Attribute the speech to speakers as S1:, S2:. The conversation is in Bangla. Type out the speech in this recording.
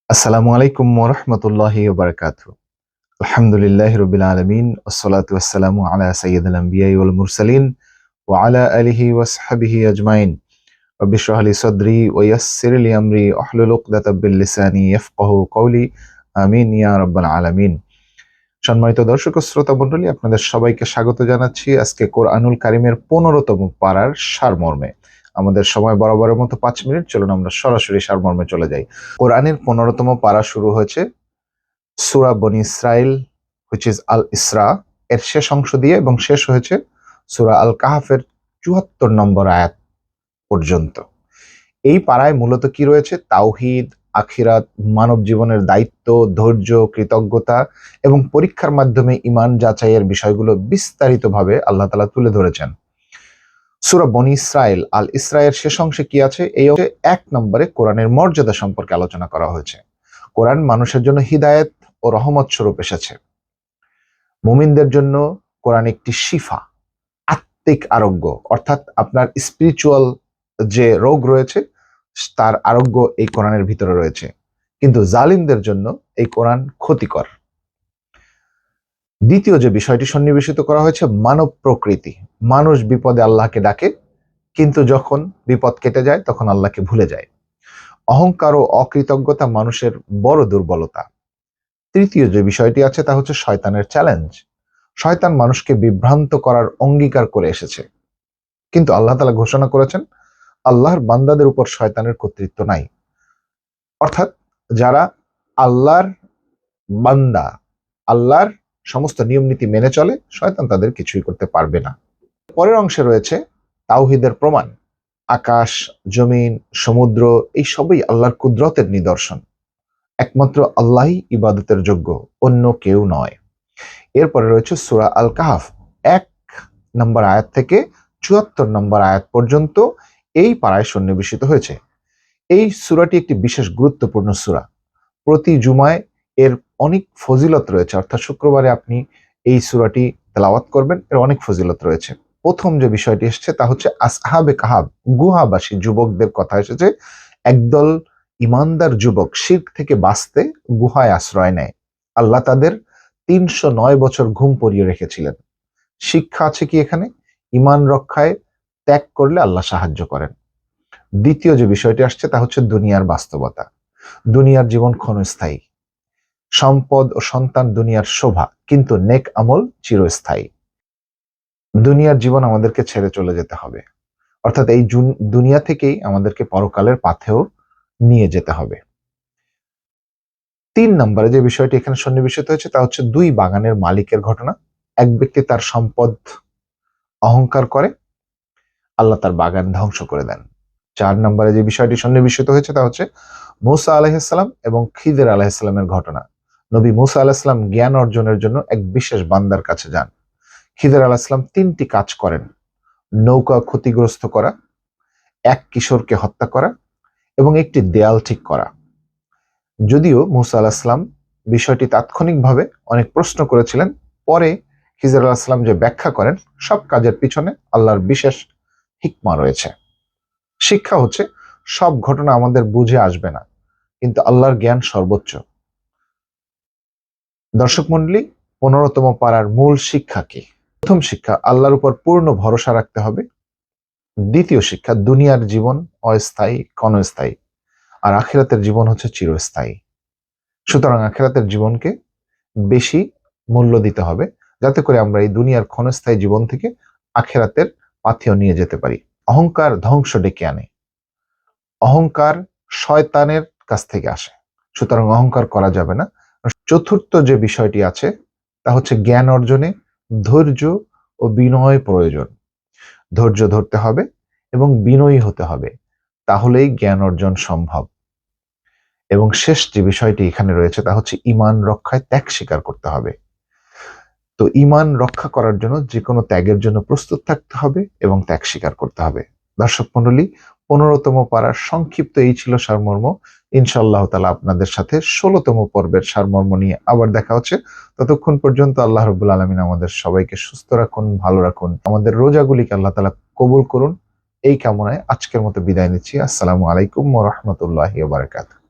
S1: আসসালামু আলাইকুম ওয়া রাহমাতুল্লাহি ওয়া বারাকাতুহু। আলহামদুলিল্লাহি রাব্বিল আলামিন ওয়াসসালাতু ওয়াসসালামু আলা সাইয়্যিদিল আমবিয়াই ওয়াল মুরসালিন ওয়া আলা আলিহি ওয়া সাহবিহি আজমাইন। রাব্বি ইশরাহ লি সাদরি ওয়া ইয়াসসির লি আমরি ওয়াহলুল উকদাতাম মিন লিসানি ইয়াফকাহু কওলি। আমিন ইয়া রাব্বাল আলামিন। সম্মানিত দর্শক ও শ্রোতা মণ্ডলী, আপনাদের সবাইকে স্বাগত জানাচ্ছি আজকে কোরআনুল কারীমের ১৫তম পারার সারমর্মে। আমাদের সময় বরাবরের মতো ৫ মিনিট, চলুন আমরা সরাসরি সারমর্মে চলে যাই। কোরআনের ১৫তম পারা শুরু হয়েছে সূরা বনী ইসরাইল which is আল ইসরা এর শেষ অংশ দিয়ে এবং শেষ হয়েছে সূরা আল কাহাফের ৭৪ নম্বর আয়াত পর্যন্ত। এই পাড়ায় মূলত কি রয়েছে? তাওহীদ, আখিরাত, মানব জীবনের দায়িত্ব, ধৈর্য, কৃতজ্ঞতা এবং পরীক্ষার মাধ্যমে ঈমান যাচাইয়ের বিষয়গুলো বিস্তারিতভাবে আল্লাহ তাআলা তুলে ধরেছেন। সূরা বনী ইসরাইল আল ইসরায়ের শেষ অংশে কি আছে? এই অংশে ১ নম্বরে কোরআনের মর্যাদা সম্পর্কে আলোচনা করা হয়েছে। কোরআন মানুষের জন্য হিদায়াত ও রহমত স্বরূপ এসেছে। মুমিনদের জন্য কোরআন একটি শিফা, আত্মিক আরোগ্য, অর্থাৎ আপনার স্পিরিচুয়াল যে রোগ রয়েছে তার আরোগ্য এই কোরআনের ভিতরে রয়েছে। কিন্তু জালিমদের জন্য এই কোরআন ক্ষতিকর। দ্বিতীয় যে বিষয়টি সন্নিবেশিত করা হয়েছে, মানব প্রকৃতি। মানুষ বিপদে আল্লাহকে ডাকে, কিন্তু যখন বিপদ কেটে যায় তখন আল্লাহকে ভুলে যায়। অহংকার ও অকৃতজ্ঞতা মানুষের বড় দুর্বলতা। তৃতীয় যে বিষয়টি আছে তা হচ্ছে শয়তানের চ্যালেঞ্জ। শয়তান মানুষকে বিভ্রান্ত করার অঙ্গীকার করে এসেছে, কিন্তু আল্লাহ তাআলা ঘোষণা করেছেন আল্লাহর বান্দাদের উপর শয়তানের কর্তৃত্ব নাই। অর্থাৎ যারা আল্লাহর বান্দা, আল্লাহর সমস্ত নিয়ম নীতি মেনে চলে, শয়তান তাদের কিছুই করতে পারবে না। পরের অংশে রয়েছে তাওহীদের প্রমাণ। আকাশ, জমিন, সমুদ্র এই সবই আল্লাহর কুদরতের নিদর্শন। একমাত্র আল্লাহই ইবাদতের যোগ্য, অন্য কেউ নয়। এরপরে রয়েছে সূরা আল কাহাফ ১ নম্বর আয়াত থেকে ৭৪ নম্বর আয়াত পর্যন্ত এই পারায় সন্নিবেশিত হয়েছে। এই সূরাটি একটি বিশেষ গুরুত্বপূর্ণ সূরা। প্রতি জুমায় এর অনেক ফজিলত রয়েছে, অর্থাৎ শুক্রবারে আপনি এই সূরাটি তেলাওয়াত করবেন, এর অনেক ফজিলত রয়েছে। প্রথম যে বিষয়টি এসেছে তা হচ্ছে আসহাবে কাহাব, গুহাবাসী যুবকদের কথা এসেছে। একদল ইমানদার যুবক শিরক থেকে বাঁচতে গুহায় আশ্রয় নেয়। আল্লাহ তাদের ৩০৯ বছর ঘুম পড়িয়ে রেখেছিলেন। শিক্ষা আছে কি এখানে? ঈমান রক্ষায় ত্যাগ করলে আল্লাহ সাহায্য করেন। দ্বিতীয় যে বিষয়টি আসছে তা হচ্ছে দুনিয়ার বাস্তবতা। দুনিয়ার জীবন ক্ষণস্থায়ী। সম্পদ ও সন্তান দুনিয়ার শোভা, কিন্তু নেক আমল চিরস্থায়ী। দুনিয়ার জীবন আমাদেরকে ছেড়ে চলে যেতে হবে, অর্থাৎ এই দুনিয়া থেকেই আমাদেরকে পরকালের পাথেও নিয়ে যেতে হবে। ৩ নম্বরে যে বিষয়টি এখানে সন্নিবেশিত হয়েছে তা হচ্ছে ২ বাগানের মালিকের ঘটনা। এক ব্যক্তি তার সম্পদ অহংকার করে, আল্লাহ তার বাগান ধ্বংস করে দেন। ৪ নম্বরে যে বিষয়টি সন্নিবেশিত হয়েছে তা হচ্ছে মূসা আলাইহিস সালাম এবং খিদির আলাইহিস সালামের ঘটনা। নবী মূসা আলাইহিস সালাম জ্ঞান অর্জনের জন্য এক বিশেষ বান্দার কাছে যান। খিদির আলাইহিস সালাম ৩টি কাজ করেন: নৌকা ক্ষতিগ্রস্ত করা, এক কিশোরকে হত্যা করা এবং একটি দেয়াল ঠিক করা। যদিও মূসা আলাইহিস সালাম বিষয়টি তাৎক্ষণিকভাবে অনেক প্রশ্ন করেছিলেন, পরে খিজির আলাইহিস সালাম যে ব্যাখ্যা করেন, সব কাজের পিছনে আল্লাহর বিশেষ হিকমা রয়েছে। শিক্ষা হচ্ছে সব ঘটনা আমাদের বুঝে আসবে না, কিন্তু আল্লাহর জ্ঞান সর্বোচ্চ। দর্শক মণ্ডলী, ১৫তম পারার মূল শিক্ষা কি? প্রথম শিক্ষা, আল্লাহর উপর পূর্ণ ভরসা রাখতে হবে। দ্বিতীয় শিক্ষা, দুনিয়ার জীবন অস্থায়ী, ক্ষণস্থায়ী, আর আখিরাতের জীবন হচ্ছে চিরস্থায়ী। সুতরাং আখিরাতের জীবনকে বেশি মূল্য দিতে হবে, যাতে করে আমরা এই দুনিয়ার ক্ষণস্থায়ী জীবন থেকে আখিরাতের পাথেয় নিয়ে যেতে পারি। অহংকার ধ্বংস ডেকে আনে। অহংকার শয়তানের কাছ থেকে আসে, সুতরাং অহংকার করা যাবে না। চতুর্থ যে বিষয়টি আছে তা হচ্ছে জ্ঞান অর্জনে ধৈর্য ও বিনয় প্রয়োজন। ধৈর্য ধরতে হবে এবং বিনয়ী হতে হবে, তাহলেই জ্ঞান অর্জন সম্ভব। এবং শেষ যে বিষয়টি এখানে রয়েছে তা হচ্ছে ঈমান রক্ষায় ত্যাগ স্বীকার করতে হবে। তো ঈমান রক্ষা করার জন্য যে কোনো ত্যাগের জন্য প্রস্তুত থাকতে হবে এবং ত্যাগ স্বীকার করতে হবে। দর্শক মণ্ডলী, ১৫তম পারার সংক্ষিপ্ত এই ছিল সারমর্ম। ইনশাআল্লাহ তাআলা আপনাদের সাথে ১৬তম পর্বের সারমর্ম নিয়ে আবার দেখা হচ্ছে। ততক্ষণ পর্যন্ত আল্লাহ রাব্বুল আলামিন আমাদের সবাইকে সুস্থ রাখুন, ভালো রাখুন, আমাদের রোজাগুলিকে আল্লাহ তাআলা কবুল করুন। এই কামনায় আজকের মতো বিদায় নিচ্ছি। আসসালামু আলাইকুম ওয়া রাহমাতুল্লাহি ওয়া বারাকাতুহু।